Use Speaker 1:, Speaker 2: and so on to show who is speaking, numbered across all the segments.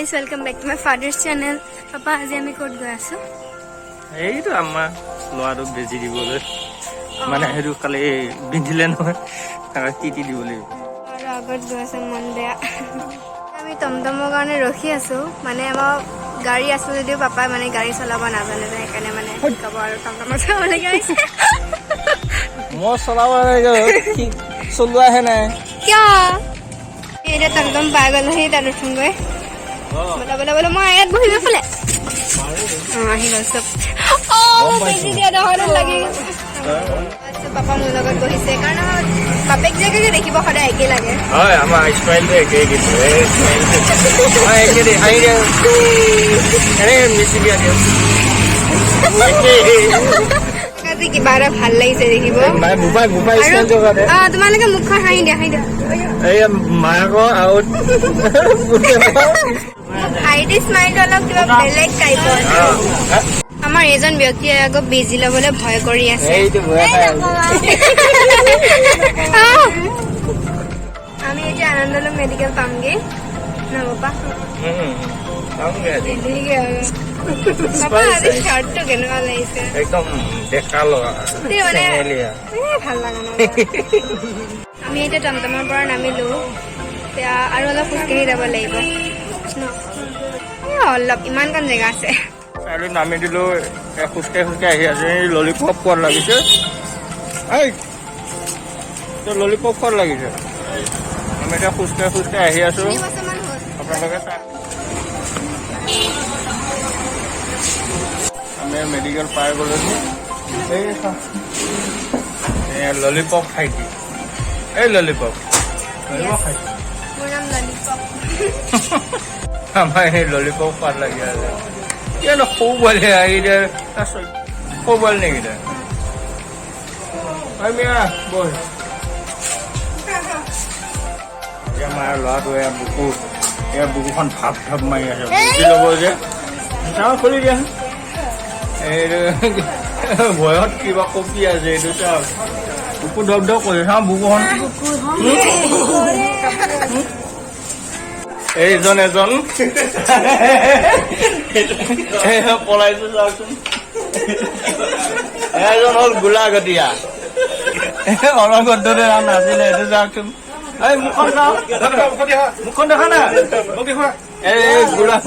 Speaker 1: guys, welcome back to my father's channel. Papa, আজি আমি ক'ত গৈ আছো?
Speaker 2: এইটো আমাৰ লৰাটোক বেজি দিবলৈ মানে হেৰু কালি বিন্ধিলে নহয় তাৰ টিটি দিবলৈ
Speaker 1: আৰু আগত গৈ আছে মন বেয়া আমি টমটমৰ কাৰণে ৰখি আছো মানে আমাৰ গাড়ী আছে যদিও পাপাই মানে গাড়ী চলাব নাজানে সেইকাৰণে মানে শিকাব আৰু টমটমৰ চলাবলৈ আহিছে
Speaker 2: মই চলাব চলোৱাহে নাই
Speaker 1: কিয় এতিয়া টমটম পাই গ'লোহি তাত উঠোগৈ বলা বলা বলা মই ইয়াত বহিব ফালে আহি গ'ল চব বেছি দিয়া নহয় লাগি পাপা মোৰ লগত বহিছে কাৰণ বাপেক জেগাকে দেখিব সদায় একেই লাগে
Speaker 2: হয় আমাৰ স্মাইলটো একেই কিন্তু
Speaker 1: আজি কিবা এটা ভাল লাগিছে দেখিব তোমালোকে মুখখন হাঁহি দিয়া
Speaker 2: মাকৰ আৰু
Speaker 1: ভাইটি স্মাইলটো অলপ কিবা বেলেগ টাইপৰ আমাৰ এজন ব্যক্তিয়ে আকৌ বেজি ল'বলৈ ভয় কৰি আছে আমি এতিয়া আনন্দলোক মেডিকেল পামগে না পাপা শাৰ্টটো কেনেকুৱা লাগিছে
Speaker 2: একদম দেখা লগা
Speaker 1: ভাল লগা নাই আমি এতিয়া টমটমৰ পৰা নামিলো এতিয়া আৰু অলপ খোজকাঢ়ি যাব লাগিব অলপ ইমানকণ জেগা আছে
Speaker 2: আৰু নামি দিলো খোজকাঢ়ি খোজকাঢ়ি আহি আছে ললিপপ খোৱাত লাগিছে ললিপপ খোৱাত লাগিছে আমি এতিয়া খোজকাঢ়ি খোজকাঢ়ি আহি আছো আপোনালোকে আমি মেডিকেল পাই গ'লো ললিপপ খাইছি এই ললিপপ খাইছি আমাৰ সেই ললিপপ খোৱাত লাগি আছে কিয়নো সৌ পোৱালি আহিলে সৌ পোৱালি নেকি বল এতিয়া আমাৰ ল'ৰাটো বুকুখন ভাপ ভাপ মাৰি আছে বুজি ল'ব যে চাওঁ খুলি দিয়া এইটো ভয়ত কিবা কপি আছে এইটো চাওক বুকু ধপ ধপ কৰিছে চাওঁ বুকুখন এইজন এজন পলাইছো চাওকচোন এজন হ'ল গোলাঘটীয়া অনগদ্ধতে নাছিলে এইটো চাওকচোন এই মুখখন চাওঁ মুখখন দেখা না এই গোলা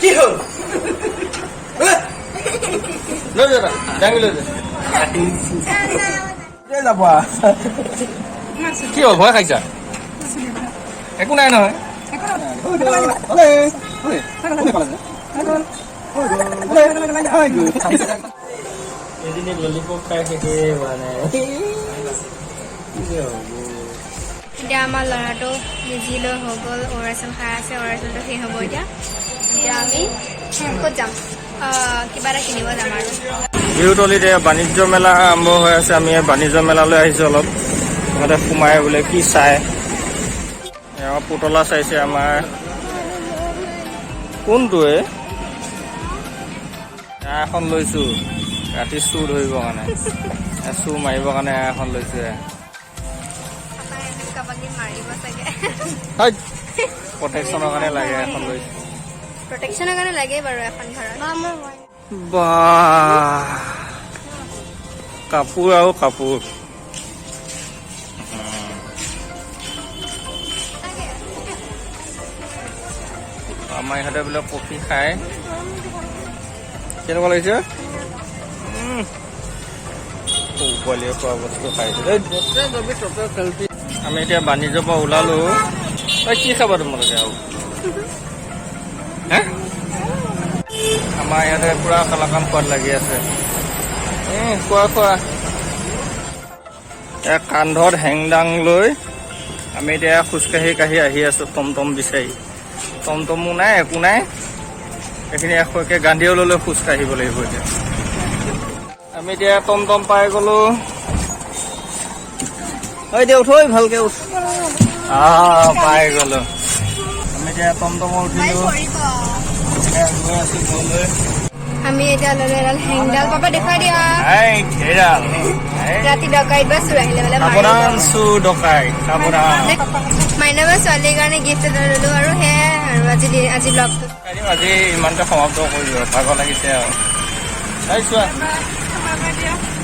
Speaker 2: কি হ'ল লৈ যা দাঙি লৈ যা কি হ'ল ভয় খাইছা একো নাই নহয় এদিনে ললিপপ খাই শেষে হোৱা নাই
Speaker 1: এতিয়া আমাৰ ল'ৰাটো বেজি লৈ হৈ গ'ল অপাৰেশ্যন খাই আছে অপাৰেশ্যনটো শেষ হ'ব এতিয়া আমি ক'ত যাম কিবা এটা কিনিব যাম আৰু
Speaker 2: বিহুতলিত বাণিজ্য মেলা আৰম্ভ হৈ আছে আমি বাণিজ্য মেলালৈ আহিছোঁ অলপ সিহঁতে সোমাই বোলে কি চাই পুতলা চাইছে আমাৰ কোনটোৱে এখন লৈছোঁ ৰাতি চুৰ ধৰিবৰ কাৰণে চুৰ মাৰিবৰ কাৰণে এখন লৈছোঁ প্ৰটেকশ্যনৰ কাৰণে লাগে এখন লৈছোঁ
Speaker 1: প্ৰটেকশ্যনৰ কাৰণে লাগে বাৰু এখন ঘৰত
Speaker 2: বাহ কাপোৰ আৰু কাপোৰ আমাৰ ইহঁতে বোলে কফি খায় কেনেকুৱা লাগিছে পোৱালীয়ে খোৱা বস্তু খাইছে আমি এতিয়া বাণিজ্যৰ পৰা ওলালো কি খাবা তোমালোকে আৰু আমাৰ ইয়াতে পুৰা কালাকান খোৱাত লাগি আছে খোৱা কান্ধত হেংদাং লৈ আমি এতিয়া খোজকাঢ়ি কাঢ়ি আহি আছো টমটম বিচাৰি টমটমো নাই একো নাই এইখিনি একে গান্ধীওললৈ খোজকাঢ়িব লাগিব এতিয়া আমি এতিয়া টমটম পাই গ'লো এতিয়া উঠ ভালকে উঠ পাই গ'লো আমি এতিয়া টমটমত উঠিলো গৈ আছো ঘৰলৈ
Speaker 1: আমি এতিয়া ল'লো এডাল হেংডাল পাপা দেখুৱাই দিয়া
Speaker 2: এই ঘেৰাল
Speaker 1: ৰাতি ডকাইত বা চুৰ আহিলে বোলে
Speaker 2: সাৱধান চুৰ ডকাইত সাৱধান
Speaker 1: মাইনা বা ছোৱালীৰ কাৰণে গিফ্ট এটা ল'লো আৰু সেয়াই আৰু আজি ব্লগটো
Speaker 2: আজি ইমানতে সমাপ্ত কৰিলোঁ ভাগৰ লাগিছে আৰু চোৱা